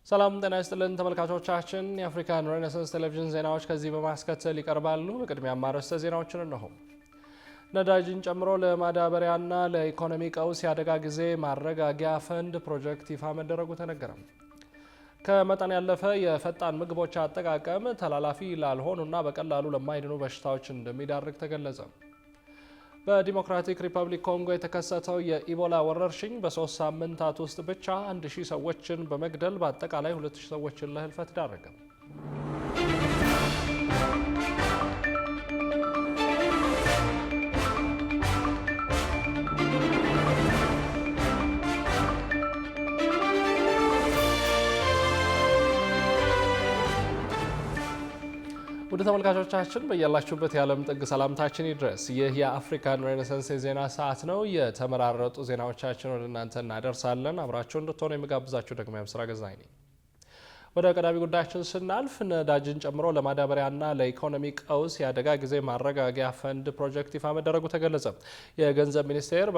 ሰላም ጤና ይስጥልን ተመልካቾቻችን፣ የአፍሪካን ሬኔሳንስ ቴሌቪዥን ዜናዎች ከዚህ በማስከተል ይቀርባሉ። በቅድሚያ ማርዕስተ ዜናዎችን እነሆ። ነዳጅን ጨምሮ ለማዳበሪያና ለኢኮኖሚ ቀውስ የአደጋ ጊዜ ማረጋጊያ ፈንድ ፕሮጀክት ይፋ መደረጉ ተነገረ። ከመጠን ያለፈ የፈጣን ምግቦች አጠቃቀም ተላላፊ ላልሆኑና በቀላሉ ለማይድኑ በሽታዎች እንደሚዳርግ ተገለጸ። በዲሞክራቲክ ሪፐብሊክ ኮንጎ የተከሰተው የኢቦላ ወረርሽኝ በ3 ሳምንታት ውስጥ ብቻ 1000 ሰዎችን በመግደል በአጠቃላይ 2000 ሰዎችን ለህልፈት ዳረገ። ወደ ተመልካቾቻችን በያላችሁበት የዓለም ጥግ ሰላምታችን ይድረስ። ይህ የአፍሪካን ሬኔሳንስ የዜና ሰዓት ነው። የተመራረጡ ዜናዎቻችን ወደ እናንተ እናደርሳለን። አብራችሁ እንድትሆኑ የሚጋብዛችሁ ደግሞ የምስራ ገዛኝ ነኝ። ወደ ቀዳሚ ጉዳያችን ስናልፍ ነዳጅን ጨምሮ ለማዳበሪያና ለኢኮኖሚ ቀውስ የአደጋ ጊዜ ማረጋጊያ ፈንድ ፕሮጀክት ይፋ መደረጉ ተገለጸ። የገንዘብ ሚኒስቴር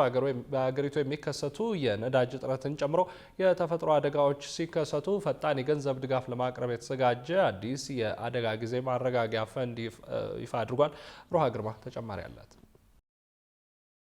በሀገሪቱ የሚከሰቱ የነዳጅ እጥረትን ጨምሮ የተፈጥሮ አደጋዎች ሲከሰቱ ፈጣን የገንዘብ ድጋፍ ለማቅረብ የተዘጋጀ አዲስ የአደጋ ጊዜ ማረጋጊያ ፈንድ ይፋ አድርጓል። ሮሃ ግርማ ተጨማሪ አላት።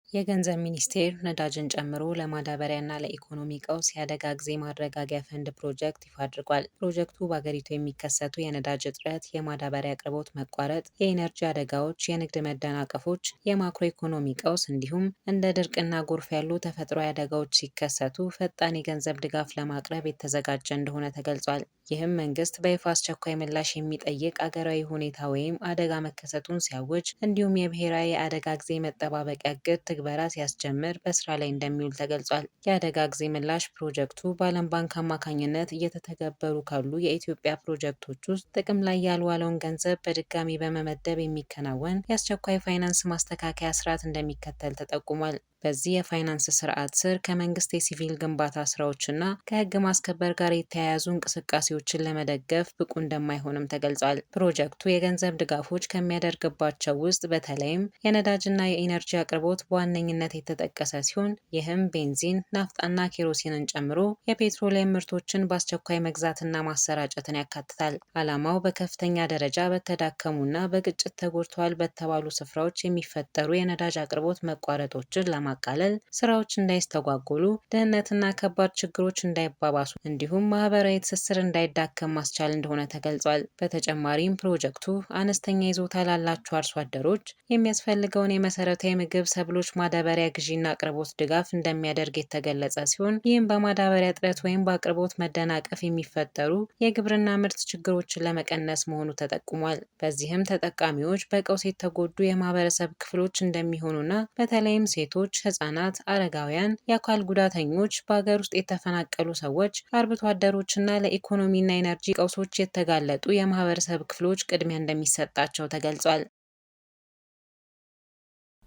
የገንዘብ ሚኒስቴር ነዳጅን ጨምሮ ለማዳበሪያና ለኢኮኖሚ ቀውስ የአደጋ ጊዜ ማረጋጊያ ፈንድ ፕሮጀክት ይፋ አድርጓል። ፕሮጀክቱ በሀገሪቱ የሚከሰቱ የነዳጅ እጥረት፣ የማዳበሪያ አቅርቦት መቋረጥ፣ የኢነርጂ አደጋዎች፣ የንግድ መደናቀፎች፣ የማክሮ ኢኮኖሚ ቀውስ እንዲሁም እንደ ድርቅና ጎርፍ ያሉ ተፈጥሯዊ አደጋዎች ሲከሰቱ ፈጣን የገንዘብ ድጋፍ ለማቅረብ የተዘጋጀ እንደሆነ ተገልጿል። ይህም መንግስት በይፋ አስቸኳይ ምላሽ የሚጠይቅ አገራዊ ሁኔታ ወይም አደጋ መከሰቱን ሲያውጅ እንዲሁም የብሔራዊ የአደጋ ጊዜ መጠባበቂያ እቅድ ትግበራ ሲያስጀምር በስራ ላይ እንደሚውል ተገልጿል። የአደጋ ጊዜ ምላሽ ፕሮጀክቱ በዓለም ባንክ አማካኝነት እየተተገበሩ ካሉ የኢትዮጵያ ፕሮጀክቶች ውስጥ ጥቅም ላይ ያልዋለውን ገንዘብ በድጋሚ በመመደብ የሚከናወን የአስቸኳይ ፋይናንስ ማስተካከያ ስርዓት እንደሚከተል ተጠቁሟል። በዚህ የፋይናንስ ስርዓት ስር ከመንግስት የሲቪል ግንባታ ስራዎችና ከህግ ማስከበር ጋር የተያያዙ እንቅስቃሴዎችን ለመደገፍ ብቁ እንደማይሆንም ተገልጿል። ፕሮጀክቱ የገንዘብ ድጋፎች ከሚያደርግባቸው ውስጥ በተለይም የነዳጅና የኢነርጂ አቅርቦት በዋነኝነት የተጠቀሰ ሲሆን ይህም ቤንዚን፣ ናፍጣና ኬሮሲንን ጨምሮ የፔትሮሊየም ምርቶችን በአስቸኳይ መግዛትና ማሰራጨትን ያካትታል። ዓላማው በከፍተኛ ደረጃ በተዳከሙና በግጭት ተጎድተዋል በተባሉ ስፍራዎች የሚፈጠሩ የነዳጅ አቅርቦት መቋረጦችን ማቃለል፣ ስራዎች እንዳይስተጓጎሉ፣ ደህንነትና ከባድ ችግሮች እንዳይባባሱ እንዲሁም ማህበራዊ ትስስር እንዳይዳከም ማስቻል እንደሆነ ተገልጿል። በተጨማሪም ፕሮጀክቱ አነስተኛ ይዞታ ላላቸው አርሶ አደሮች የሚያስፈልገውን የመሰረታዊ ምግብ ሰብሎች ማዳበሪያ ግዢና አቅርቦት ድጋፍ እንደሚያደርግ የተገለጸ ሲሆን ይህም በማዳበሪያ እጥረት ወይም በአቅርቦት መደናቀፍ የሚፈጠሩ የግብርና ምርት ችግሮችን ለመቀነስ መሆኑ ተጠቁሟል። በዚህም ተጠቃሚዎች በቀውስ የተጎዱ የማህበረሰብ ክፍሎች እንደሚሆኑና በተለይም ሴቶች፣ ህጻናት፣ አረጋውያን፣ የአካል ጉዳተኞች፣ በሀገር ውስጥ የተፈናቀሉ ሰዎች፣ አርብቶ አደሮችና ለኢኮኖሚና ኢነርጂ ቀውሶች የተጋለጡ የማህበረሰብ ክፍሎች ቅድሚያ እንደሚሰጣቸው ተገልጿል።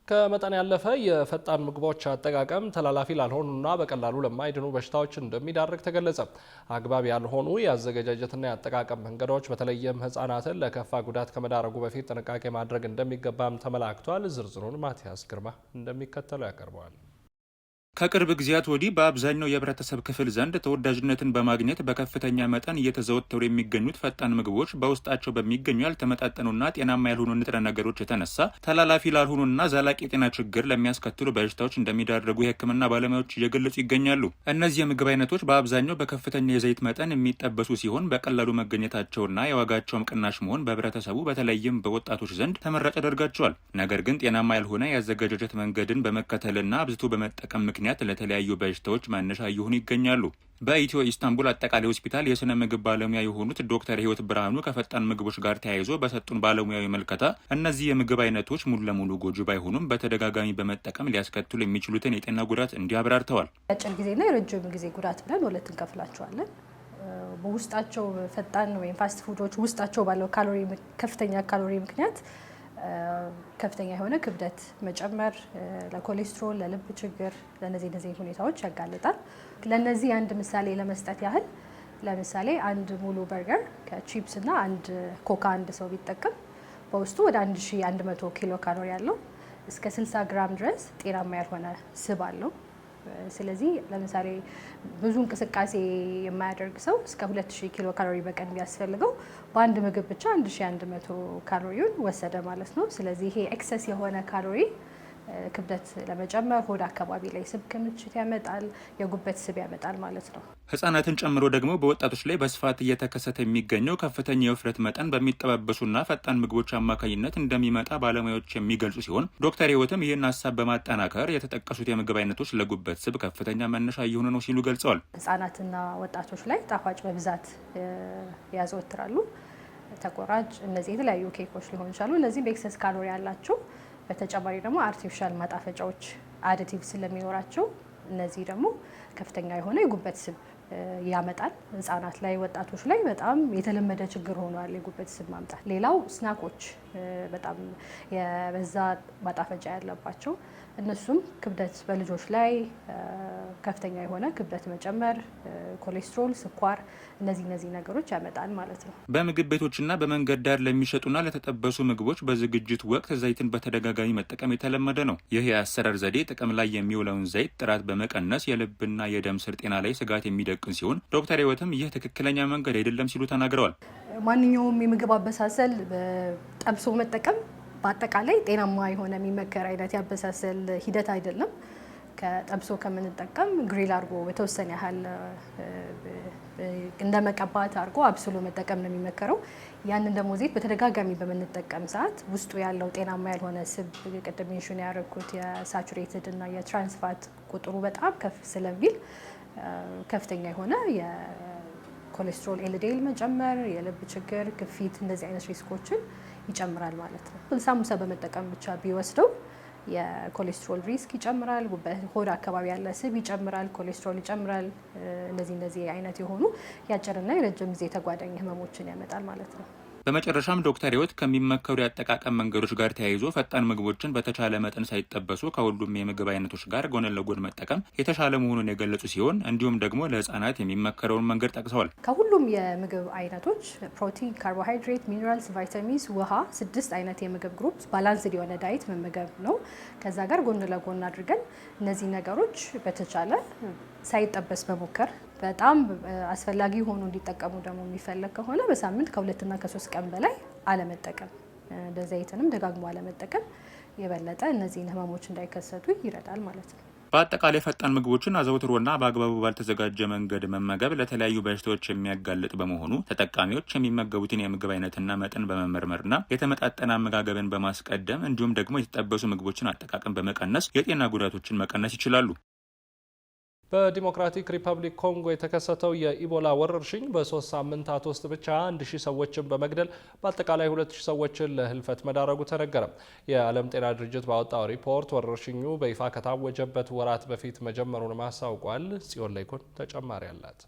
ከመጠን ያለፈ የፈጣን ምግቦች አጠቃቀም ተላላፊ ላልሆኑና በቀላሉ ለማይድኑ በሽታዎች እንደሚዳርግ ተገለጸ። አግባብ ያልሆኑ የአዘገጃጀትና የአጠቃቀም መንገዶች በተለይም ህጻናትን ለከፋ ጉዳት ከመዳረጉ በፊት ጥንቃቄ ማድረግ እንደሚገባም ተመላክቷል። ዝርዝሩን ማቲያስ ግርማ እንደሚከተለው ያቀርበዋል። ከቅርብ ጊዜያት ወዲህ በአብዛኛው የህብረተሰብ ክፍል ዘንድ ተወዳጅነትን በማግኘት በከፍተኛ መጠን እየተዘወተሩ የሚገኙት ፈጣን ምግቦች በውስጣቸው በሚገኙ ያልተመጣጠኑና ጤናማ ያልሆኑ ንጥረ ነገሮች የተነሳ ተላላፊ ላልሆኑና ዘላቂ የጤና ችግር ለሚያስከትሉ በሽታዎች እንደሚዳረጉ የህክምና ባለሙያዎች እየገለጹ ይገኛሉ። እነዚህ የምግብ አይነቶች በአብዛኛው በከፍተኛ የዘይት መጠን የሚጠበሱ ሲሆን በቀላሉ መገኘታቸውና የዋጋቸውም ቅናሽ መሆን በህብረተሰቡ በተለይም በወጣቶች ዘንድ ተመራጭ ያደርጋቸዋል። ነገር ግን ጤናማ ያልሆነ የአዘገጃጀት መንገድን በመከተልና አብዝቶ በመጠቀም ምክንያት ለተለያዩ በሽታዎች መነሻ እየሆኑ ይገኛሉ። በኢትዮ ኢስታንቡል አጠቃላይ ሆስፒታል የስነ ምግብ ባለሙያ የሆኑት ዶክተር ህይወት ብርሃኑ ከፈጣን ምግቦች ጋር ተያይዞ በሰጡን ባለሙያዊ መልከታ እነዚህ የምግብ አይነቶች ሙሉ ለሙሉ ጎጂ ባይሆኑም በተደጋጋሚ በመጠቀም ሊያስከትሉ የሚችሉትን የጤና ጉዳት እንዲያብራርተዋል። የአጭር ጊዜና የረጅም ጊዜ ጉዳት ብለን ሁለት እንከፍላቸዋለን። በውስጣቸው ፈጣን ወይም ፋስት ፉዶች ውስጣቸው ባለው ከፍተኛ ካሎሪ ምክንያት ከፍተኛ የሆነ ክብደት መጨመር፣ ለኮሌስትሮል፣ ለልብ ችግር፣ ለነዚህ ሁኔታዎች ያጋልጣል። ለነዚህ አንድ ምሳሌ ለመስጠት ያህል ለምሳሌ አንድ ሙሉ በርገር ከቺፕስ እና አንድ ኮካ አንድ ሰው ቢጠቀም በውስጡ ወደ 1100 ኪሎ ካሎሪ ያለው እስከ 60 ግራም ድረስ ጤናማ ያልሆነ ስብ አለው። ስለዚህ ለምሳሌ ብዙ እንቅስቃሴ የማያደርግ ሰው እስከ 2000 ኪሎ ካሎሪ በቀን ቢያስፈልገው በአንድ ምግብ ብቻ 1100 ካሎሪውን ወሰደ ማለት ነው። ስለዚህ ይሄ ኤክሰስ የሆነ ካሎሪ ክብደት ለመጨመር ሆድ አካባቢ ላይ ስብ ክምችት ያመጣል፣ የጉበት ስብ ያመጣል ማለት ነው። ህጻናትን ጨምሮ ደግሞ በወጣቶች ላይ በስፋት እየተከሰተ የሚገኘው ከፍተኛ የውፍረት መጠን በሚጠባበሱና ፈጣን ምግቦች አማካኝነት እንደሚመጣ ባለሙያዎች የሚገልጹ ሲሆን ዶክተር ህይወትም ይህን ሀሳብ በማጠናከር የተጠቀሱት የምግብ አይነቶች ለጉበት ስብ ከፍተኛ መነሻ እየሆነ ነው ሲሉ ገልጸዋል። ህጻናትና ወጣቶች ላይ ጣፋጭ በብዛት ያዘወትራሉ። ተቆራጭ፣ እነዚህ የተለያዩ ኬኮች ሊሆኑ ይችላሉ። እነዚህ በኤክሰስ ካሎሪ ያላቸው፣ በተጨማሪ ደግሞ አርቲፊሻል ማጣፈጫዎች አዲቲቭ ስለሚኖራቸው እነዚህ ደግሞ ከፍተኛ የሆነ የጉበት ስብ ያመጣል። ህጻናት ላይ ወጣቶች ላይ በጣም የተለመደ ችግር ሆኗል የጉበት ስብ ማምጣት። ሌላው ስናኮች በጣም የበዛ ማጣፈጫ ያለባቸው እነሱም ክብደት በልጆች ላይ ከፍተኛ የሆነ ክብደት መጨመር፣ ኮሌስትሮል፣ ስኳር እነዚህ ነገሮች ያመጣል ማለት ነው። በምግብ ቤቶችና በመንገድ ዳር ለሚሸጡና ለተጠበሱ ምግቦች በዝግጅት ወቅት ዘይትን በተደጋጋሚ መጠቀም የተለመደ ነው። ይህ የአሰራር ዘዴ ጥቅም ላይ የሚውለውን ዘይት ጥራት በመቀነስ የልብና የደም ስር ጤና ላይ ስጋት የሚደቅን ሲሆን ዶክተር ህይወትም ይህ ትክክለኛ መንገድ አይደለም ሲሉ ተናግረዋል። ማንኛውም የምግብ አበሳሰል ጠብሶ መጠቀም በአጠቃላይ ጤናማ የሆነ የሚመከር አይነት ያበሳሰል ሂደት አይደለም። ከጠብሶ ከምንጠቀም ግሪል አድርጎ በተወሰነ ያህል እንደ መቀባት አድርጎ አብስሎ መጠቀም ነው የሚመከረው። ያንን ደግሞ ዘይት በተደጋጋሚ በምንጠቀም ሰዓት ውስጡ ያለው ጤናማ ያልሆነ ስብ ቅድም ሜንሽን ያደረኩት የሳቹሬትድ እና የትራንስፋት ቁጥሩ በጣም ከፍ ስለሚል ከፍተኛ የሆነ የኮሌስትሮል ኤልዲኤል መጨመር፣ የልብ ችግር፣ ግፊት እንደዚህ አይነት ሪስኮችን ይጨምራል ማለት ነው። ሳሙሳ በመጠቀም ብቻ ቢወስደው የኮሌስትሮል ሪስክ ይጨምራል፣ ሆድ አካባቢ ያለ ስብ ይጨምራል፣ ኮሌስትሮል ይጨምራል። እነዚህ አይነት የሆኑ የአጭርና የረጅም ጊዜ ተጓዳኝ ህመሞችን ያመጣል ማለት ነው። በመጨረሻም ዶክተር ህይወት ከሚመከሩ የአጠቃቀም መንገዶች ጋር ተያይዞ ፈጣን ምግቦችን በተቻለ መጠን ሳይጠበሱ ከሁሉም የምግብ አይነቶች ጋር ጎን ለጎን መጠቀም የተሻለ መሆኑን የገለጹ ሲሆን እንዲሁም ደግሞ ለህጻናት የሚመከረውን መንገድ ጠቅሰዋል። ከሁሉም የምግብ አይነቶች ፕሮቲን፣ ካርቦሃይድሬት፣ ሚኒራልስ፣ ቫይታሚንስ፣ ውሃ 6 አይነት የምግብ ግሩፕ ባላንስድ የሆነ ዳይት መመገብ ነው። ከዛ ጋር ጎን ለጎን አድርገን እነዚህ ነገሮች በተቻለ ሳይጠበስ መሞከር በጣም አስፈላጊ ሆኖ እንዲጠቀሙ ደግሞ የሚፈለግ ከሆነ በሳምንት ከ2 እና 3 ቀን በላይ አለመጠቀም፣ ዘይትንም ደጋግሞ አለመጠቀም የበለጠ እነዚህን ህመሞች እንዳይከሰቱ ይረዳል ማለት ነው። በአጠቃላይ ፈጣን ምግቦችን አዘውትሮና በአግባቡ ባልተዘጋጀ መንገድ መመገብ ለተለያዩ በሽታዎች የሚያጋልጥ በመሆኑ ተጠቃሚዎች የሚመገቡትን የምግብ አይነትና መጠን በመመርመርና የተመጣጠነ አመጋገብን በማስቀደም እንዲሁም ደግሞ የተጠበሱ ምግቦችን አጠቃቀም በመቀነስ የጤና ጉዳቶችን መቀነስ ይችላሉ። በዲሞክራቲክ ሪፐብሊክ ኮንጎ የተከሰተው የኢቦላ ወረርሽኝ በ3 ሳምንታት ውስጥ ብቻ 1000 ሰዎችን በመግደል በአጠቃላይ 2000 ሰዎችን ለህልፈት መዳረጉ ተነገረ። የዓለም ጤና ድርጅት ባወጣው ሪፖርት ወረርሽኙ በይፋ ከታወጀበት ወራት በፊት መጀመሩን አስታውቋል። ጽዮን ላይኮን ተጨማሪ አላት።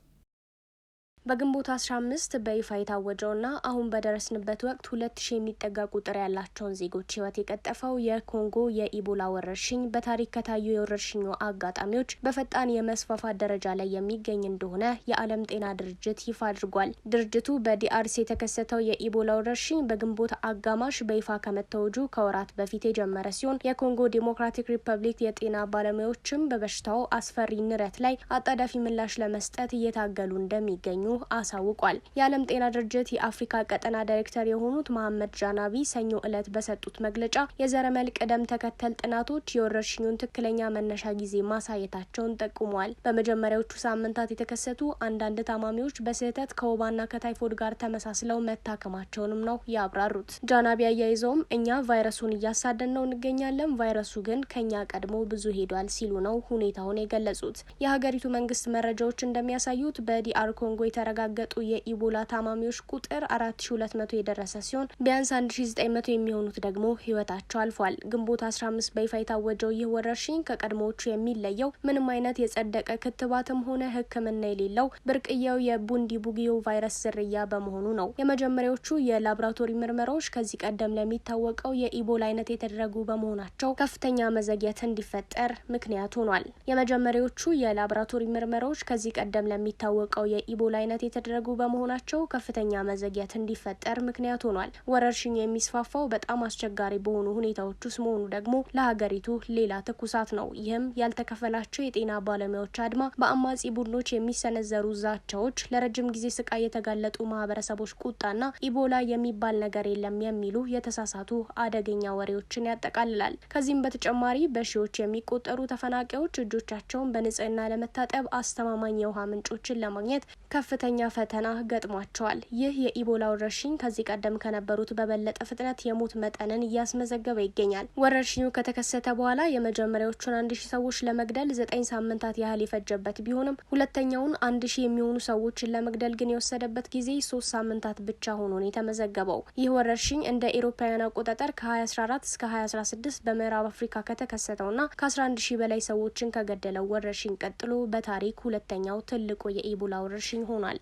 በግንቦት 15 በይፋ የታወጀውና አሁን በደረስንበት ወቅት 2000 የሚጠጋ ቁጥር ያላቸውን ዜጎች ህይወት የቀጠፈው የኮንጎ የኢቦላ ወረርሽኝ በታሪክ ከታዩ የወረርሽኙ አጋጣሚዎች በፈጣን የመስፋፋት ደረጃ ላይ የሚገኝ እንደሆነ የዓለም ጤና ድርጅት ይፋ አድርጓል። ድርጅቱ በዲአርሲ የተከሰተው የኢቦላ ወረርሽኝ በግንቦት አጋማሽ በይፋ ከመታወጁ ከወራት በፊት የጀመረ ሲሆን የኮንጎ ዲሞክራቲክ ሪፐብሊክ የጤና ባለሙያዎችም በበሽታው አስፈሪ ንረት ላይ አጣዳፊ ምላሽ ለመስጠት እየታገሉ እንደሚገኙ አሳውቋል። የዓለም ጤና ድርጅት የአፍሪካ ቀጠና ዳይሬክተር የሆኑት መሐመድ ጃናቢ ሰኞ ዕለት በሰጡት መግለጫ የዘረመል ቅደም ተከተል ጥናቶች የወረርሽኙን ትክክለኛ መነሻ ጊዜ ማሳየታቸውን ጠቁመዋል። በመጀመሪያዎቹ ሳምንታት የተከሰቱ አንዳንድ ታማሚዎች በስህተት ከወባና ከታይፎድ ጋር ተመሳስለው መታከማቸውንም ነው ያብራሩት። ጃናቢ አያይዘውም እኛ ቫይረሱን እያሳደን ነው እንገኛለን፣ ቫይረሱ ግን ከኛ ቀድሞ ብዙ ሄዷል ሲሉ ነው ሁኔታውን የገለጹት። የሀገሪቱ መንግስት መረጃዎች እንደሚያሳዩት በዲአር ኮንጎ የተረጋገጡ የኢቦላ ታማሚዎች ቁጥር 4200 የደረሰ ሲሆን ቢያንስ 1900 የሚሆኑት ደግሞ ህይወታቸው አልፏል። ግንቦት 15 በይፋ የታወጀው ይህ ወረርሽኝ ከቀድሞዎቹ የሚለየው ምንም አይነት የጸደቀ ክትባትም ሆነ ሕክምና የሌለው ብርቅዬው የቡንዲ ቡጊዮ ቫይረስ ዝርያ በመሆኑ ነው። የመጀመሪያዎቹ የላቦራቶሪ ምርመራዎች ከዚህ ቀደም ለሚታወቀው የኢቦላ አይነት የተደረጉ በመሆናቸው ከፍተኛ መዘግየት እንዲፈጠር ምክንያት ሆኗል። የመጀመሪያዎቹ የላቦራቶሪ ምርመራዎች ከዚህ ቀደም ለሚታወቀው የኢቦላ አይነት በዋናነት የተደረጉ በመሆናቸው ከፍተኛ መዘግየት እንዲፈጠር ምክንያት ሆኗል። ወረርሽኙ የሚስፋፋው በጣም አስቸጋሪ በሆኑ ሁኔታዎች ውስጥ መሆኑ ደግሞ ለሀገሪቱ ሌላ ትኩሳት ነው። ይህም ያልተከፈላቸው የጤና ባለሙያዎች አድማ፣ በአማጺ ቡድኖች የሚሰነዘሩ ዛቻዎች፣ ለረጅም ጊዜ ስቃይ የተጋለጡ ማህበረሰቦች ቁጣና ኢቦላ የሚባል ነገር የለም የሚሉ የተሳሳቱ አደገኛ ወሬዎችን ያጠቃልላል። ከዚህም በተጨማሪ በሺዎች የሚቆጠሩ ተፈናቃዮች እጆቻቸውን በንጽህና ለመታጠብ አስተማማኝ የውሃ ምንጮችን ለማግኘት ከፍተኛ ፈተና ገጥሟቸዋል። ይህ የኢቦላ ወረርሽኝ ከዚህ ቀደም ከነበሩት በበለጠ ፍጥነት የሞት መጠንን እያስመዘገበ ይገኛል። ወረርሽኙ ከተከሰተ በኋላ የመጀመሪያዎቹን 1000 ሰዎች ለመግደል 9 ሳምንታት ያህል የፈጀበት ቢሆንም ሁለተኛውን 1000 የሚሆኑ ሰዎችን ለመግደል ግን የወሰደበት ጊዜ 3 ሳምንታት ብቻ ሆኖ ነው የተመዘገበው። ይህ ወረርሽኝ እንደ ኤሮፓውያን አቆጣጠር ከ2014 እስከ 2016 በምዕራብ አፍሪካ ከተከሰተውና ከ11000 በላይ ሰዎችን ከገደለው ወረርሽኝ ቀጥሎ በታሪክ ሁለተኛው ትልቁ የኢቦላ ወረርሽኝ ሆኗል።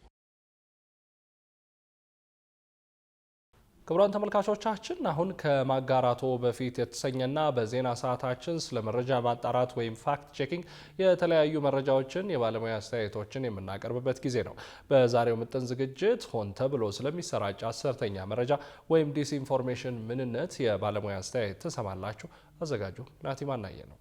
ክቡራን ተመልካቾቻችን አሁን ከማጋራቶ በፊት የተሰኘና በዜና ሰዓታችን ስለ መረጃ ማጣራት ወይም ፋክት ቼኪንግ የተለያዩ መረጃዎችን የባለሙያ አስተያየቶችን የምናቀርብበት ጊዜ ነው። በዛሬው ምጥን ዝግጅት ሆን ተብሎ ስለሚሰራጭ ሐሰተኛ መረጃ ወይም ዲስኢንፎርሜሽን ምንነት የባለሙያ አስተያየት ትሰማላችሁ። አዘጋጁ ናቲማ ናየ ነው።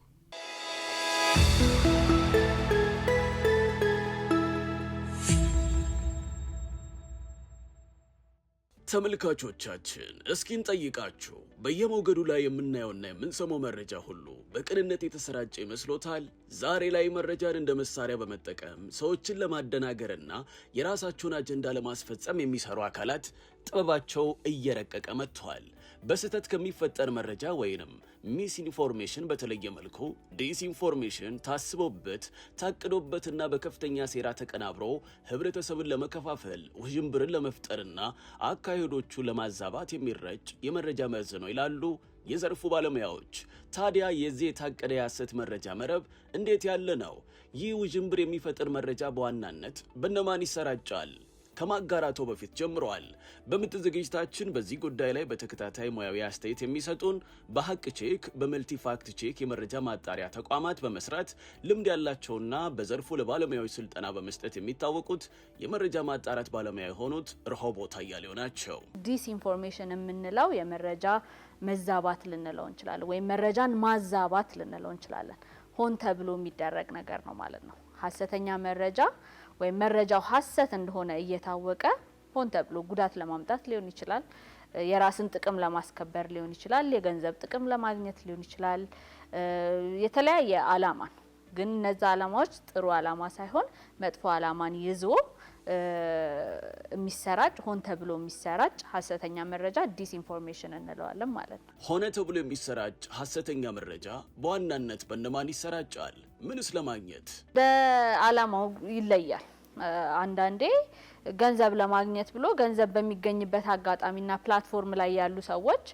ተመልካቾቻችን እስኪ እንጠይቃችሁ፣ በየሞገዱ ላይ የምናየውና የምንሰማው መረጃ ሁሉ በቅንነት የተሰራጨ ይመስሎታል? ዛሬ ላይ መረጃን እንደ መሳሪያ በመጠቀም ሰዎችን ለማደናገርና የራሳቸውን አጀንዳ ለማስፈጸም የሚሰሩ አካላት ጥበባቸው እየረቀቀ መጥቷል። በስህተት ከሚፈጠር መረጃ ወይንም ሚስ ኢንፎርሜሽን በተለየ መልኩ ዲስኢንፎርሜሽን ታስቦበት ታቅዶበትና በከፍተኛ ሴራ ተቀናብሮ ህብረተሰብን ለመከፋፈል ውዥንብርን ለመፍጠርና አካሄዶቹ ለማዛባት የሚረጭ የመረጃ መርዝ ነው ይላሉ የዘርፉ ባለሙያዎች። ታዲያ የዚህ የታቀደ የሐሰት መረጃ መረብ እንዴት ያለ ነው? ይህ ውዥንብር የሚፈጥር መረጃ በዋናነት በእነማን ይሰራጫል? ከማጋራቶ በፊት ጀምሯል። በምጥን ዝግጅታችን በዚህ ጉዳይ ላይ በተከታታይ ሙያዊ አስተያየት የሚሰጡን በሀቅ ቼክ በመልቲ ፋክት ቼክ የመረጃ ማጣሪያ ተቋማት በመስራት ልምድ ያላቸውና በዘርፉ ለባለሙያዎች ስልጠና በመስጠት የሚታወቁት የመረጃ ማጣራት ባለሙያ የሆኑት ረሆቦት አያሌው ናቸው። ዲስኢንፎርሜሽን የምንለው የመረጃ መዛባት ልንለው እንችላለን፣ ወይም መረጃን ማዛባት ልንለው እንችላለን። ሆን ተብሎ የሚደረግ ነገር ነው ማለት ነው። ሐሰተኛ መረጃ ወይም መረጃው ሐሰት እንደሆነ እየታወቀ ሆን ተብሎ ጉዳት ለማምጣት ሊሆን ይችላል፣ የራስን ጥቅም ለማስከበር ሊሆን ይችላል፣ የገንዘብ ጥቅም ለማግኘት ሊሆን ይችላል፣ የተለያየ ዓላማ ነው። ግን እነዛ ዓላማዎች ጥሩ ዓላማ ሳይሆን መጥፎ ዓላማን ይዞ የሚሰራጭ ሆን ተብሎ የሚሰራጭ ሐሰተኛ መረጃ ዲስኢንፎርሜሽን እንለዋለን ማለት ነው። ሆነ ተብሎ የሚሰራጭ ሐሰተኛ መረጃ በዋናነት በእነማን ይሰራጫል? ምንስ ለማግኘት? በዓላማው ይለያል። አንዳንዴ ገንዘብ ለማግኘት ብሎ ገንዘብ በሚገኝበት አጋጣሚና ፕላትፎርም ላይ ያሉ ሰዎች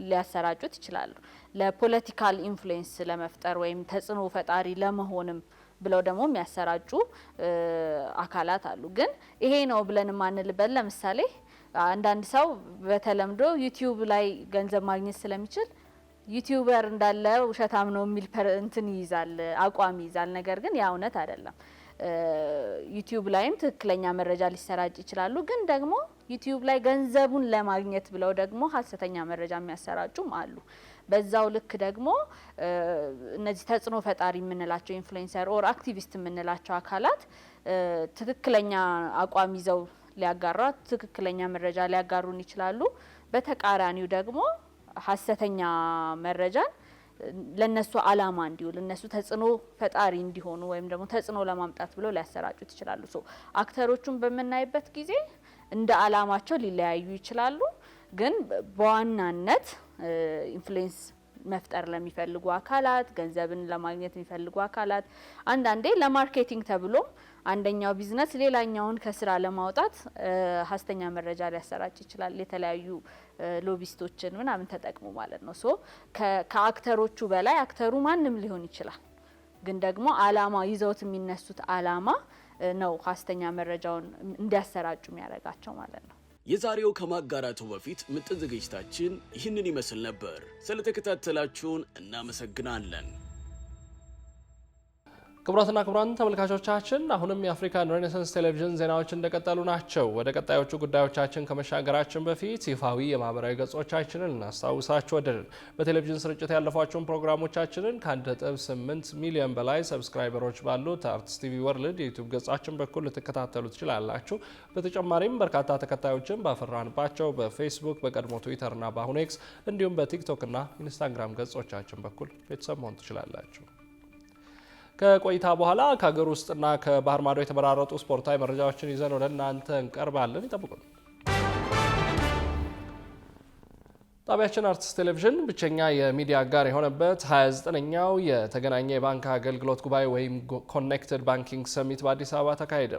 ሊያሰራጩት ይችላሉ። ለፖለቲካል ኢንፍሉዌንስ ለመፍጠር ወይም ተጽዕኖ ፈጣሪ ለመሆንም ብለው ደግሞ የሚያሰራጩ አካላት አሉ። ግን ይሄ ነው ብለን ማንልበት። ለምሳሌ አንዳንድ ሰው በተለምዶ ዩቲዩብ ላይ ገንዘብ ማግኘት ስለሚችል ዩቲዩበር እንዳለ ውሸታም ነው የሚል እንትን ይይዛል፣ አቋም ይይዛል። ነገር ግን ያ እውነት አይደለም። ዩቲዩብ ላይም ትክክለኛ መረጃ ሊሰራጭ ይችላሉ። ግን ደግሞ ዩቲዩብ ላይ ገንዘቡን ለማግኘት ብለው ደግሞ ሐሰተኛ መረጃ የሚያሰራጩም አሉ። በዛው ልክ ደግሞ እነዚህ ተጽዕኖ ፈጣሪ የምንላቸው ኢንፍሉዌንሰር ኦር አክቲቪስት የምንላቸው አካላት ትክክለኛ አቋም ይዘው ሊያጋራ ትክክለኛ መረጃ ሊያጋሩን ይችላሉ። በተቃራኒው ደግሞ ሐሰተኛ መረጃን ለነሱ ዓላማ እንዲውል እነሱ ተጽዕኖ ፈጣሪ እንዲሆኑ ወይም ደግሞ ተጽዕኖ ለማምጣት ብለው ሊያሰራጩት ይችላሉ። አክተሮቹን በምናይበት ጊዜ እንደ ዓላማቸው ሊለያዩ ይችላሉ። ግን በዋናነት ኢንፍሉዌንስ መፍጠር ለሚፈልጉ አካላት፣ ገንዘብን ለማግኘት የሚፈልጉ አካላት፣ አንዳንዴ ለማርኬቲንግ ተብሎ አንደኛው ቢዝነስ ሌላኛውን ከስራ ለማውጣት ሐሰተኛ መረጃ ሊያሰራጭ ይችላል። የተለያዩ ሎቢስቶችን ምናምን ተጠቅሞ ማለት ነው። ከአክተሮቹ በላይ አክተሩ ማንም ሊሆን ይችላል። ግን ደግሞ ዓላማ ይዘውት የሚነሱት ዓላማ ነው ሐሰተኛ መረጃውን እንዲያሰራጩ የሚያደርጋቸው ማለት ነው። የዛሬው ከማጋራቱ በፊት ምጥን ዝግጅታችን ይህንን ይመስል ነበር። ስለተከታተላችሁን እናመሰግናለን። ክቡራትና ክቡራን ተመልካቾቻችን አሁንም የአፍሪካን ሬኔሳንስ ቴሌቪዥን ዜናዎች እንደቀጠሉ ናቸው። ወደ ቀጣዮቹ ጉዳዮቻችን ከመሻገራችን በፊት ይፋዊ የማህበራዊ ገጾቻችንን እናስታውሳችሁ ወደድን። በቴሌቪዥን ስርጭት ያለፏቸውን ፕሮግራሞቻችንን ከ1.8 ሚሊዮን በላይ ሰብስክራይበሮች ባሉት አርትስ ቲቪ ወርልድ የዩቲዩብ ገጻችን በኩል ልትከታተሉ ትችላላችሁ። በተጨማሪም በርካታ ተከታዮችን ባፈራንባቸው በፌስቡክ፣ በቀድሞ ትዊተርና በአሁኑ ኤክስ እንዲሁም በቲክቶክና ኢንስታግራም ገጾቻችን በኩል ቤተሰብ መሆን ትችላላችሁ። ከቆይታ በኋላ ከሀገር ውስጥና ከባህር ማዶ የተመራረጡ ስፖርታዊ መረጃዎችን ይዘን ወደ እናንተ እንቀርባለን። ይጠብቁን። ጣቢያችን አርትስ ቴሌቪዥን ብቸኛ የሚዲያ አጋር የሆነበት 29ኛው የተገናኘ የባንክ አገልግሎት ጉባኤ ወይም ኮኔክትድ ባንኪንግ ሰሚት በአዲስ አበባ ተካሄደ።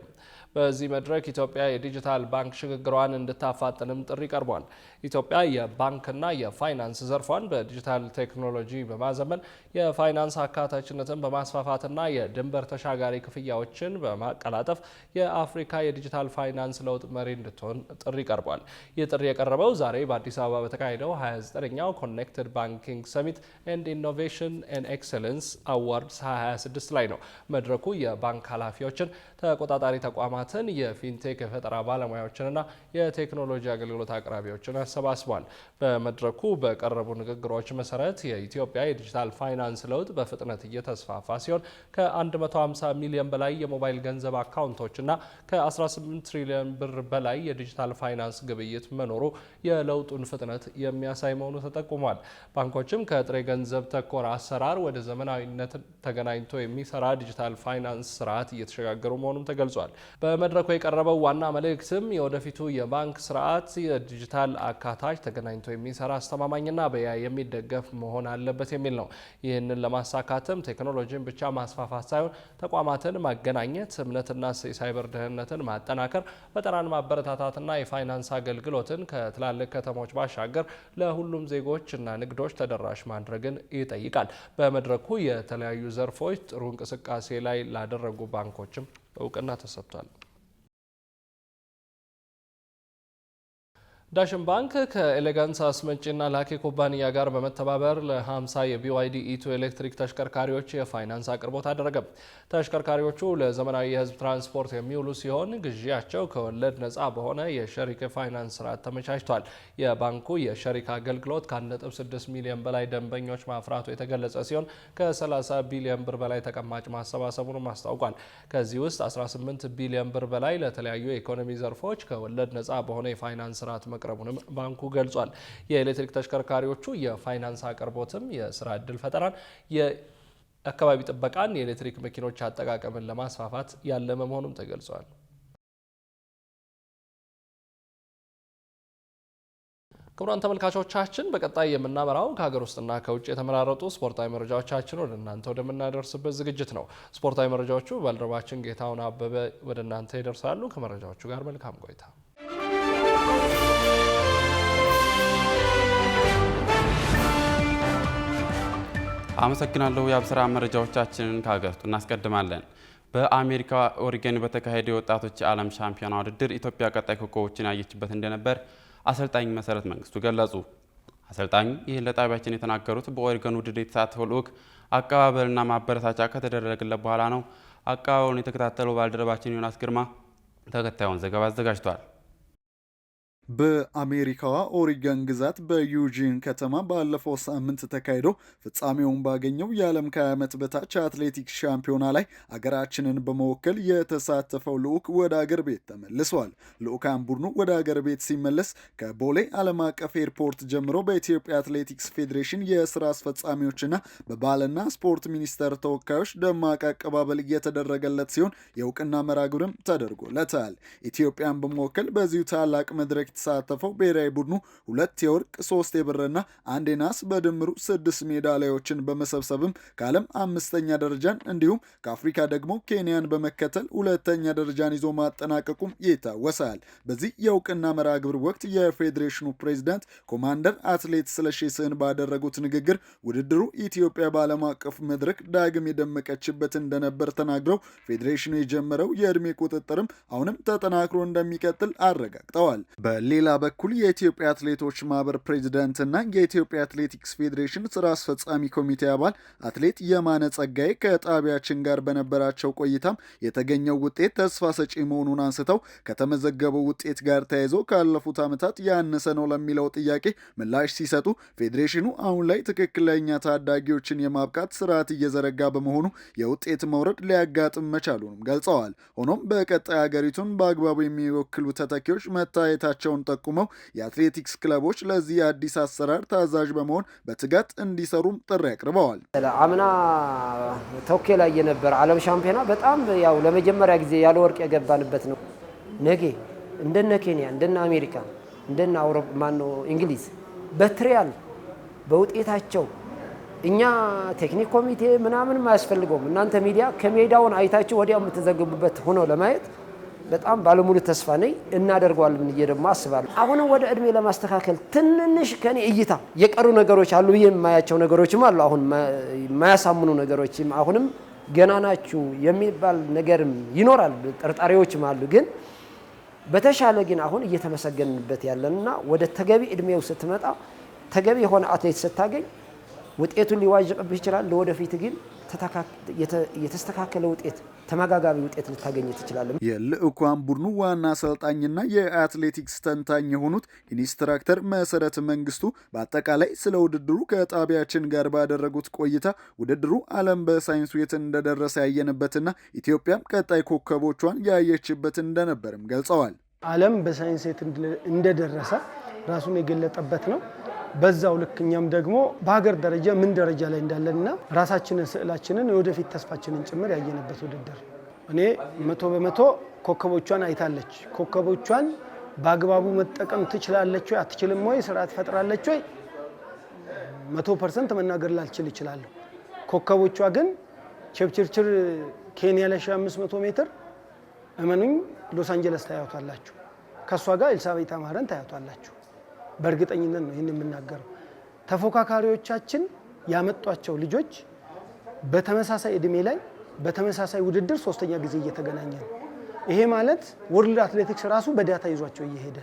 በዚህ መድረክ ኢትዮጵያ የዲጂታል ባንክ ሽግግሯን እንድታፋጥንም ጥሪ ቀርቧል። ኢትዮጵያ የባንክና የፋይናንስ ዘርፏን በዲጂታል ቴክኖሎጂ በማዘመን የፋይናንስ አካታችነትን በማስፋፋትና የድንበር ተሻጋሪ ክፍያዎችን በማቀላጠፍ የአፍሪካ የዲጂታል ፋይናንስ ለውጥ መሪ እንድትሆን ጥሪ ቀርቧል። ይህ ጥሪ የቀረበው ዛሬ በአዲስ አበባ በተካሄደው 29ኛው ኮኔክትድ ባንኪንግ ሰሚት ኤንድ ኢኖቬሽን ኤንድ ኤክሰለንስ አዋርድስ 2026 ላይ ነው። መድረኩ የባንክ ኃላፊዎችን፣ ተቆጣጣሪ ተቋማትን፣ የፊንቴክ የፈጠራ ባለሙያዎችንና የቴክኖሎጂ አገልግሎት አቅራቢዎችን አሰባስቧል። በመድረኩ በቀረቡ ንግግሮች መሰረት የኢትዮጵያ የዲጂታል ፋይናንስ ለውጥ በፍጥነት እየተስፋፋ ሲሆን ከ150 ሚሊዮን በላይ የሞባይል ገንዘብ አካውንቶችና ከ18 ትሪሊዮን ብር በላይ የዲጂታል ፋይናንስ ግብይት መኖሩ የለውጡን ፍጥነት የሚያሳይ መሆኑ ተጠቁሟል። ባንኮችም ከጥሬ ገንዘብ ተኮር አሰራር ወደ ዘመናዊነት ተገናኝቶ የሚሰራ ዲጂታል ፋይናንስ ስርዓት እየተሸጋገሩ መሆኑም ተገልጿል። በመድረኩ የቀረበው ዋና መልእክትም የወደፊቱ የባንክ ስርዓት የዲጂታል አካታች ተገናኝቶ የሚሰራ አስተማማኝና በኤአይ የሚደገፍ መሆን አለበት የሚል ነው። ይህንን ለማሳካትም ቴክኖሎጂን ብቻ ማስፋፋት ሳይሆን ተቋማትን ማገናኘት፣ እምነትና የሳይበር ደህንነትን ማጠናከር፣ ፈጠራን ማበረታታትና የፋይናንስ አገልግሎትን ከትላልቅ ከተሞች ባሻገር ለሁሉም ዜጎች እና ንግዶች ተደራሽ ማድረግን ይጠይቃል። በመድረኩ የተለያዩ ዘርፎች ጥሩ እንቅስቃሴ ላይ ላደረጉ ባንኮችም እውቅና ተሰጥቷል። ዳሽን ባንክ ከኤሌጋንስ አስመጪና ላኪ ኩባንያ ጋር በመተባበር ለ50 የቢዋይዲ ኢቱ ኤሌክትሪክ ተሽከርካሪዎች የፋይናንስ አቅርቦት አደረገ። ተሽከርካሪዎቹ ለዘመናዊ የህዝብ ትራንስፖርት የሚውሉ ሲሆን ግዢያቸው ከወለድ ነፃ በሆነ የሸሪክ የፋይናንስ ስርዓት ተመቻችቷል። የባንኩ የሸሪክ አገልግሎት ከ1.6 ሚሊዮን በላይ ደንበኞች ማፍራቱ የተገለጸ ሲሆን ከ30 ቢሊዮን ብር በላይ ተቀማጭ ማሰባሰቡንም አስታውቋል። ከዚህ ውስጥ 18 ቢሊዮን ብር በላይ ለተለያዩ የኢኮኖሚ ዘርፎች ከወለድ ነፃ በሆነ የፋይናንስ ስርዓት መቅረቡንም ባንኩ ገልጿል። የኤሌክትሪክ ተሽከርካሪዎቹ የፋይናንስ አቅርቦትም የስራ ዕድል ፈጠራን፣ የአካባቢ ጥበቃን፣ የኤሌክትሪክ መኪኖች አጠቃቀምን ለማስፋፋት ያለመ መሆኑም ተገልጿል። ክቡራን ተመልካቾቻችን በቀጣይ የምናመራው ከሀገር ውስጥና ከውጭ የተመራረጡ ስፖርታዊ መረጃዎቻችን ወደ እናንተ ወደምናደርስበት ዝግጅት ነው። ስፖርታዊ መረጃዎቹ ባልደረባችን ጌታውን አበበ ወደ እናንተ ይደርሳሉ። ከመረጃዎቹ ጋር መልካም ቆይታ። አመሰግናለሁ። የአብስራ መረጃዎቻችንን ከሀገር ውስጥ እናስቀድማለን። በአሜሪካ ኦሪገን በተካሄደ የወጣቶች የዓለም ሻምፒዮና ውድድር ኢትዮጵያ ቀጣይ ኮከቦችን ያየችበት እንደነበር አሰልጣኝ መሰረት መንግስቱ ገለጹ። አሰልጣኙ ይህን ለጣቢያችን የተናገሩት በኦሪገን ውድድር የተሳተፈው ልዑክ አቀባበልና ማበረታቻ ከተደረገለት በኋላ ነው። አቀባበሉን የተከታተለው ባልደረባችን ዮናስ ግርማ ተከታዩን ዘገባ አዘጋጅቷል። በአሜሪካዋ ኦሪገን ግዛት በዩጂን ከተማ ባለፈው ሳምንት ተካሂዶ ፍጻሜውን ባገኘው የዓለም ከ20 ዓመት በታች አትሌቲክስ ሻምፒዮና ላይ አገራችንን በመወከል የተሳተፈው ልዑክ ወደ አገር ቤት ተመልሷል። ልዑካን ቡድኑ ወደ አገር ቤት ሲመለስ ከቦሌ ዓለም አቀፍ ኤርፖርት ጀምሮ በኢትዮጵያ አትሌቲክስ ፌዴሬሽን የስራ አስፈጻሚዎችና በባህልና ስፖርት ሚኒስቴር ተወካዮች ደማቅ አቀባበል እየተደረገለት ሲሆን የእውቅና መርሃ ግብርም ተደርጎለታል። ኢትዮጵያን በመወከል በዚሁ ታላቅ መድረክ የተሳተፈው ብሔራዊ ቡድኑ 2 የወርቅ 3 የብርና 1 የናስ በድምሩ 6 ሜዳሊያዎችን በመሰብሰብም ከዓለም 5ኛ ደረጃን እንዲሁም ከአፍሪካ ደግሞ ኬንያን በመከተል 2ኛ ደረጃን ይዞ ማጠናቀቁም ይታወሳል። በዚህ የእውቅና መርሃ ግብር ወቅት የፌዴሬሽኑ ፕሬዚዳንት ኮማንደር አትሌት ስለሺ ስህን ባደረጉት ንግግር ውድድሩ ኢትዮጵያ በዓለም አቀፍ መድረክ ዳግም የደመቀችበት እንደነበር ተናግረው ፌዴሬሽኑ የጀመረው የዕድሜ ቁጥጥርም አሁንም ተጠናክሮ እንደሚቀጥል አረጋግጠዋል። በሌላ በኩል የኢትዮጵያ አትሌቶች ማህበር ፕሬዚዳንትና የኢትዮጵያ አትሌቲክስ ፌዴሬሽን ስራ አስፈጻሚ ኮሚቴ አባል አትሌት የማነ ጸጋዬ ከጣቢያችን ጋር በነበራቸው ቆይታም የተገኘው ውጤት ተስፋ ሰጪ መሆኑን አንስተው ከተመዘገበው ውጤት ጋር ተያይዞ ካለፉት ዓመታት ያነሰ ነው ለሚለው ጥያቄ ምላሽ ሲሰጡ ፌዴሬሽኑ አሁን ላይ ትክክለኛ ታዳጊዎችን የማብቃት ስርዓት እየዘረጋ በመሆኑ የውጤት መውረድ ሊያጋጥም መቻሉንም ገልጸዋል። ሆኖም በቀጣይ ሀገሪቱን በአግባቡ የሚወክሉ ተተኪዎች መታየታቸውን ጠቁመው የአትሌቲክስ ክለቦች ለዚህ አዲስ አሰራር ታዛዥ በመሆን በትጋት እንዲሰሩም ጥሪ አቅርበዋል። አምና ቶኪዮ ላይ የነበረ ዓለም ሻምፒዮና በጣም ያው ለመጀመሪያ ጊዜ ያለ ወርቅ የገባንበት ነው። ነገ እንደነ ኬንያ እንደነ አሜሪካ እንደነ አውሮፓ እንግሊዝ በትሪያል በውጤታቸው እኛ ቴክኒክ ኮሚቴ ምናምን አያስፈልገውም። እናንተ ሚዲያ ከሜዳውን አይታችሁ ወዲያው የምትዘግቡበት ሆኖ ለማየት በጣም ባለሙሉ ተስፋ ነኝ። እናደርገዋለን ብዬ ደግሞ አስባለሁ። አሁንም ወደ እድሜ ለማስተካከል ትንንሽ ከኔ እይታ የቀሩ ነገሮች አሉ ብዬ የማያቸው ነገሮችም አሉ። አሁን የማያሳምኑ ነገሮችም አሁንም ገና ናችሁ የሚባል ነገርም ይኖራል። ጥርጣሬዎችም አሉ። ግን በተሻለ ግን አሁን እየተመሰገንበት ያለንና ወደ ተገቢ እድሜው ስትመጣ ተገቢ የሆነ አትሌት ስታገኝ ውጤቱን ሊዋዥቅብህ ይችላል። ለወደፊት ግን የተስተካከለ ውጤት ተመጋጋቢ ውጤት ልታገኝ ትችላለህ። የልዑካን ቡድኑ ዋና አሰልጣኝና የአትሌቲክስ ተንታኝ የሆኑት ኢንስትራክተር መሰረት መንግስቱ በአጠቃላይ ስለ ውድድሩ ከጣቢያችን ጋር ባደረጉት ቆይታ ውድድሩ ዓለም በሳይንሱ የት እንደደረሰ ያየንበትና ኢትዮጵያም ቀጣይ ኮከቦቿን ያየችበት እንደነበርም ገልጸዋል። ዓለም በሳይንስ የት እንደደረሰ ራሱን የገለጠበት ነው። በዛው ልክ እኛም ደግሞ በሀገር ደረጃ ምን ደረጃ ላይ እንዳለንና ራሳችንን ስዕላችንን የወደፊት ተስፋችንን ጭምር ያየንበት ውድድር። እኔ 100% ኮከቦቿን አይታለች። ኮከቦቿን በአግባቡ መጠቀም ትችላለች ወይ አትችልም ወይ ስርዓት ፈጥራለች ወይ 100% መናገር ላልችል ይችላለሁ። ኮከቦቿ ግን ቸብችርችር ኬንያ ላይ 1500 ሜትር እመኑኝ ሎስ አንጀለስ ታያቷላችሁ። ከሷ ጋር ኤልሳቤጥ አማረን ታያቷላችሁ። በእርግጠኝነት ነው ይህን የምናገረው። ተፎካካሪዎቻችን ያመጧቸው ልጆች በተመሳሳይ እድሜ ላይ በተመሳሳይ ውድድር ሶስተኛ ጊዜ እየተገናኘ ነው። ይሄ ማለት ወርልድ አትሌቲክስ ራሱ በዳታ ይዟቸው እየሄደ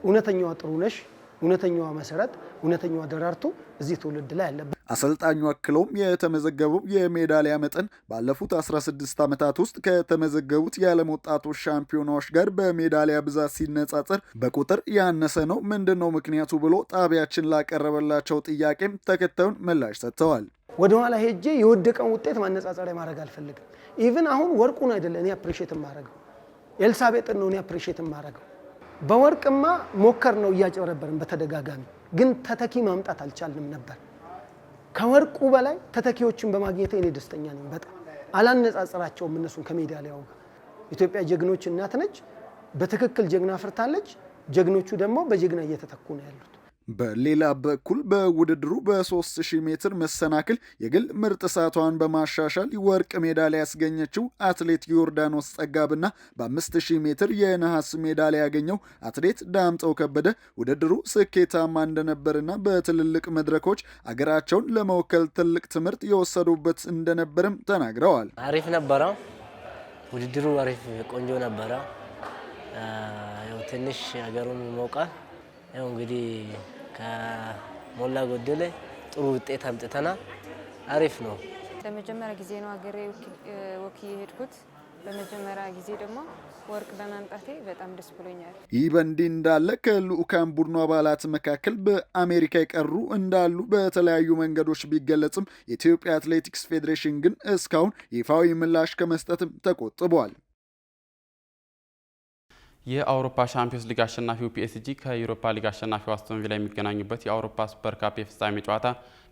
እውነተኛዋ ጥሩነሽ፣ እውነተኛዋ መሰረት፣ እውነተኛዋ ደራርቱ እዚህ ትውልድ ላይ አለበት። አሰልጣኙ አክለውም የተመዘገበው የሜዳሊያ መጠን ባለፉት 16 ዓመታት ውስጥ ከተመዘገቡት የዓለም ወጣቶች ሻምፒዮናዎች ጋር በሜዳሊያ ብዛት ሲነጻጸር በቁጥር ያነሰ ነው። ምንድነው ምክንያቱ ብሎ ጣቢያችን ላቀረበላቸው ጥያቄም ተከታዩን ምላሽ ሰጥተዋል። ወደኋላ ሄጄ የወደቀን ውጤት ማነጻጸሪያ ማድረግ አልፈልግም። ኢቭን አሁን ወርቁን አይደለም እኔ አፕሪሼት ማድረገው ኤልሳቤጥን ነው እኔ አፕሪሼት ማድረገው። በወርቅማ ሞከር ነው እያጨበረበርን በተደጋጋሚ ግን ተተኪ ማምጣት አልቻልንም ነበር። ከወርቁ በላይ ተተኪዎችን በማግኘት እኔ ደስተኛ ነኝ። በጣም አላነጻጽራቸውም እነሱን ከሜዳሊያው ጋር። ኢትዮጵያ ጀግኖች እናት ነች። በትክክል ጀግና አፍርታለች። ጀግኖቹ ደግሞ በጀግና እየተተኩ ነው ያሉት። በሌላ በኩል በውድድሩ በ3000 ሜትር መሰናክል የግል ምርጥ ሰዓቷን በማሻሻል ወርቅ ሜዳሊያ ያስገኘችው አትሌት ዮርዳኖስ ጸጋብና በ5000 ሜትር የነሐስ ሜዳሊያ ያገኘው አትሌት ዳምጠው ከበደ ውድድሩ ስኬታማ እንደነበርና በትልልቅ መድረኮች አገራቸውን ለመወከል ትልቅ ትምህርት የወሰዱበት እንደነበርም ተናግረዋል። አሪፍ ነበረ ውድድሩ፣ አሪፍ ቆንጆ ነበረ። ያው ትንሽ ሀገሩን ሞቃል። ያው እንግዲህ ከሞላ ጎደል ጥሩ ውጤት አምጥተናል። አሪፍ ነው። ለመጀመሪያ ጊዜ ነው ሀገሬ ወክዬ ሄድኩት። በመጀመሪያ ጊዜ ደግሞ ወርቅ በማምጣቴ በጣም ደስ ብሎኛል። ይህ በእንዲህ እንዳለ ከልዑካን ቡድኑ አባላት መካከል በአሜሪካ የቀሩ እንዳሉ በተለያዩ መንገዶች ቢገለጽም የኢትዮጵያ አትሌቲክስ ፌዴሬሽን ግን እስካሁን ይፋዊ ምላሽ ከመስጠትም ተቆጥቧል። የአውሮፓ ሻምፒዮንስ ሊግ አሸናፊው ፒኤስጂ ከዩሮፓ ሊግ አሸናፊው አስቶን ቪላ የሚገናኙበት የአውሮፓ ሱፐር ካፕ የፍጻሜ ጨዋታ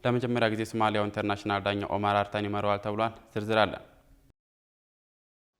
ለመጀመሪያ ጊዜ ሶማሊያው ኢንተርናሽናል ዳኛ ኦማር አርታን ይመራዋል ተብሏል። ዝርዝር አለ።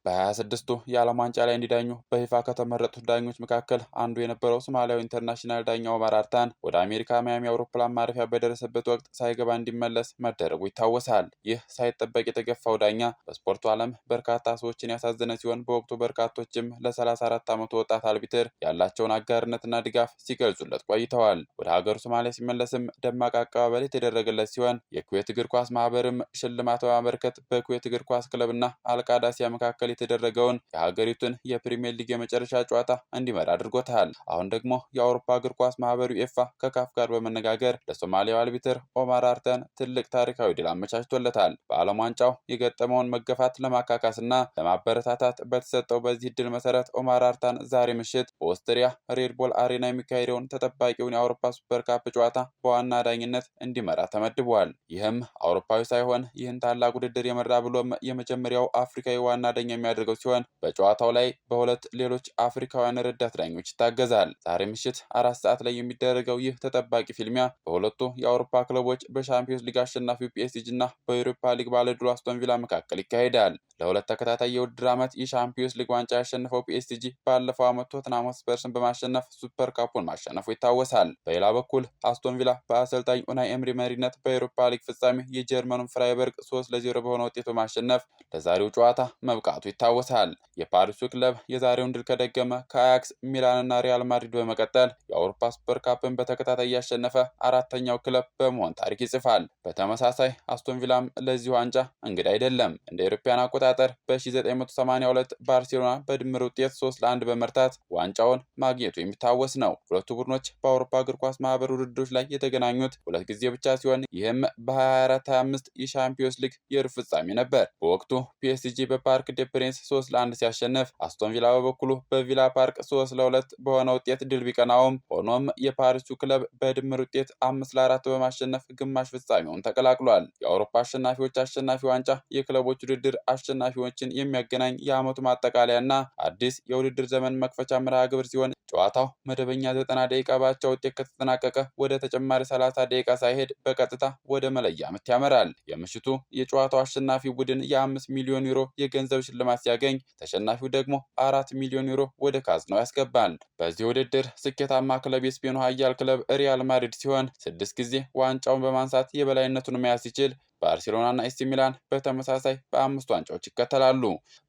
በ26ቱ የዓለም ዋንጫ ላይ እንዲዳኙ በይፋ ከተመረጡት ዳኞች መካከል አንዱ የነበረው ሶማሊያዊ ኢንተርናሽናል ዳኛ ኦማር አርታን ወደ አሜሪካ ማያሚ አውሮፕላን ማረፊያ በደረሰበት ወቅት ሳይገባ እንዲመለስ መደረጉ ይታወሳል። ይህ ሳይጠበቅ የተገፋው ዳኛ በስፖርቱ ዓለም በርካታ ሰዎችን ያሳዘነ ሲሆን በወቅቱ በርካቶችም ለ34 ዓመቱ ወጣት አልቢትር ያላቸውን አጋርነትና ድጋፍ ሲገልጹለት ቆይተዋል። ወደ ሀገሩ ሶማሊያ ሲመለስም ደማቅ አቀባበል የተደረገለት ሲሆን የኩዌት እግር ኳስ ማህበርም ሽልማት በማበርከት በኩዌት እግር ኳስ ክለብና አልቃዳሲያ መካከል የተደረገውን የሀገሪቱን የፕሪሚየር ሊግ የመጨረሻ ጨዋታ እንዲመራ አድርጎታል። አሁን ደግሞ የአውሮፓ እግር ኳስ ማህበሩ ዩኤፋ ከካፍ ጋር በመነጋገር ለሶማሊያው አልቢትር ኦማር አርተን ትልቅ ታሪካዊ ድል አመቻችቶለታል። በዓለም ዋንጫው የገጠመውን መገፋት ለማካካስና ለማበረታታት በተሰጠው በዚህ ድል መሰረት ኦማር አርተን ዛሬ ምሽት በኦስትሪያ ሬድቦል አሬና የሚካሄደውን ተጠባቂውን የአውሮፓ ሱፐር ካፕ ጨዋታ በዋና ዳኝነት እንዲመራ ተመድቧል። ይህም አውሮፓዊ ሳይሆን ይህን ታላቅ ውድድር የመራ ብሎም የመጀመሪያው አፍሪካዊ ዋና ዳኛ የሚያደርገው ሲሆን በጨዋታው ላይ በሁለት ሌሎች አፍሪካውያን ረዳት ዳኞች ይታገዛል። ዛሬ ምሽት 4 ሰዓት ላይ የሚደረገው ይህ ተጠባቂ ፊልሚያ በሁለቱ የአውሮፓ ክለቦች በሻምፒዮንስ ሊግ አሸናፊው ፒኤስጂ እና በዩሮፓ ሊግ ባለድሉ አስቶን ቪላ መካከል ይካሄዳል። ለሁለት ተከታታይ የውድድር ዓመት የሻምፒዮንስ ሊግ ዋንጫ ያሸነፈው ፒኤስጂ ባለፈው ዓመት ቶተንሃም ሆትስፐርስን በማሸነፍ ሱፐር ካፑን ማሸነፉ ይታወሳል። በሌላ በኩል አስቶን ቪላ በአሰልጣኝ ኡናይ ኤምሪ መሪነት በዩሮፓ ሊግ ፍጻሜ የጀርመኑን ፍራይበርግ 3-0 በሆነ ውጤት በማሸነፍ ለዛሬው ጨዋታ መብቃቱ ይታወሳል። የፓሪሱ ክለብ የዛሬውን ድል ከደገመ ከአያክስ፣ ሚላን እና ሪያል ማድሪድ በመቀጠል የአውሮፓ ሱፐር ካፕን በተከታታይ ያሸነፈ አራተኛው ክለብ በመሆን ታሪክ ይጽፋል። በተመሳሳይ አስቶን ቪላም ለዚህ ዋንጫ እንግዳ አይደለም። እንደ አውሮፓውያን አቆጣጠር በ1982 ባርሴሎና በድምር ውጤት 3-1 በመርታት ዋንጫውን ማግኘቱ የሚታወስ ነው። ሁለቱ ቡድኖች በአውሮፓ እግር ኳስ ማህበር ውድድሮች ላይ የተገናኙት 2 ጊዜ ብቻ ሲሆን ይህም በ24-25 የሻምፒዮንስ ሊግ የሩብ ፍጻሜ ነበር። በወቅቱ ፒኤስጂ በፓርክ ዴ ፕሪንስ 3-1 ሲያሸንፍ አስቶን ቪላ በበኩሉ በቪላ ፓርክ 3-2 በሆነ ውጤት ድል ቢቀናውም ሆኖም የፓሪሱ ክለብ በድምር ውጤት 5-4 በማሸነፍ ግማሽ ፍጻሜውን ተቀላቅሏል። የአውሮፓ አሸናፊዎች አሸናፊ ዋንጫ የክለቦች ውድድር አሸናፊዎችን የሚያገናኝ የዓመቱ ማጠቃለያና አዲስ የውድድር ዘመን መክፈቻ መርሃ ግብር ሲሆን ጨዋታው መደበኛ 90 ደቂቃ ባቻ ውጤት ከተጠናቀቀ ወደ ተጨማሪ 30 ደቂቃ ሳይሄድ በቀጥታ ወደ መለያ ምት ያመራል። የምሽቱ የጨዋታው አሸናፊ ቡድን የ5 ሚሊዮን ዩሮ የገንዘብ ሽልማት ሲያገኝ ተሸናፊው ደግሞ 4 ሚሊዮን ዩሮ ወደ ካዝናው ያስገባል። በዚህ ውድድር ስኬታማ ክለብ የስፔኑ ኃያል ክለብ ሪያል ማድሪድ ሲሆን 6 ጊዜ ዋንጫውን በማንሳት የበላይነቱን መያዝ ሲችል ባርሴሎና እና ኤሲ ሚላን በተመሳሳይ በ5 ዋንጫዎች ይከተላሉ።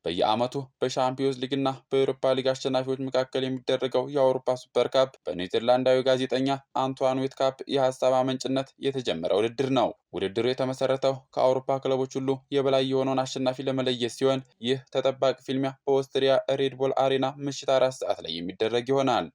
በየዓመቱ በሻምፒዮንስ ሊግ እና በዩሮፓ ሊግ አሸናፊዎች መካከል የሚደረገው የአውሮፓ ሱፐር ካፕ በኔዘርላንዳዊ ጋዜጠኛ አንቷን ዌትካፕ የሀሳብ አመንጭነት የተጀመረ ውድድር ነው። ውድድሩ የተመሰረተው ከአውሮፓ ክለቦች ሁሉ የበላይ የሆነውን አሸናፊ ለመለየት ሲሆን ይህ ተጠባቂ ፊልሚያ በኦስትሪያ ሬድቦል አሬና ምሽት 4 ሰዓት ላይ የሚደረግ ይሆናል።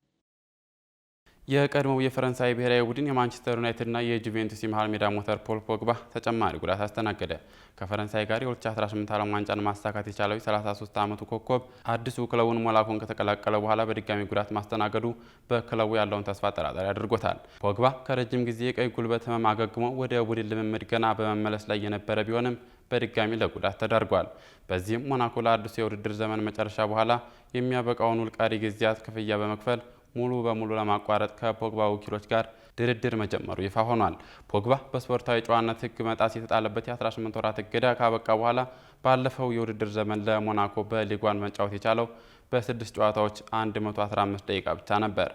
የቀድሞው የፈረንሳይ ብሔራዊ ቡድን የማንቸስተር ዩናይትድ እና የጁቬንቱስ የመሃል ሜዳ ሞተር ፖል ፖግባ ተጨማሪ ጉዳት አስተናገደ። ከፈረንሳይ ጋር የ2018 ዓለም ዋንጫን ማሳካት የቻለው 33 ዓመቱ ኮከብ አዲሱ ክለቡን ሞናኮን ከተቀላቀለ በኋላ በድጋሚ ጉዳት ማስተናገዱ በክለቡ ያለውን ተስፋ አጠራጣሪ አድርጎታል። ፖግባ ከረጅም ጊዜ የቀይ ጉልበት ህመም አገግሞ ወደ ቡድን ልምምድ ገና በመመለስ ላይ የነበረ ቢሆንም በድጋሚ ለጉዳት ተዳርጓል። በዚህም ሞናኮ ለአዲሱ የውድድር ዘመን መጨረሻ በኋላ የሚያበቃውን ውል ቀሪ ጊዜያት ክፍያ በመክፈል ሙሉ በሙሉ ለማቋረጥ ከፖግባ ወኪሎች ጋር ድርድር መጀመሩ ይፋ ሆኗል። ፖግባ በስፖርታዊ ጨዋነት ህግ መጣስ የተጣለበት የ18 ወራት እገዳ ካበቃ በኋላ ባለፈው የውድድር ዘመን ለሞናኮ በሊግ 1 መጫወት የቻለው በ6 ጨዋታዎች 115 ደቂቃ ብቻ ነበር።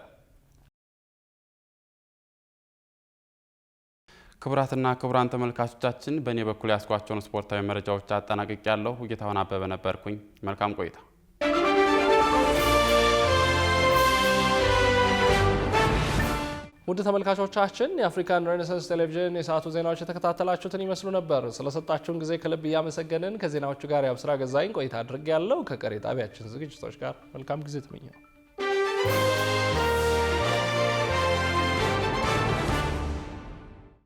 ክቡራትና ክቡራን ተመልካቾቻችን በእኔ በኩል ያስኳቸውን ስፖርታዊ መረጃዎች አጠናቅቄያለሁ። ጌታሁን አበበ ነበርኩኝ። መልካም ቆይታ። ውድ ተመልካቾቻችን የአፍሪካን ሬኔሳንስ ቴሌቪዥን የሰዓቱ ዜናዎች የተከታተላችሁትን ይመስሉ ነበር። ስለሰጣችሁን ጊዜ ከልብ እያመሰገንን ከዜናዎቹ ጋር ያብስራ ገዛኝ ቆይታ አድርጌያለሁ። ከቀሪ ጣቢያችን ዝግጅቶች ጋር መልካም ጊዜ ተመኘው።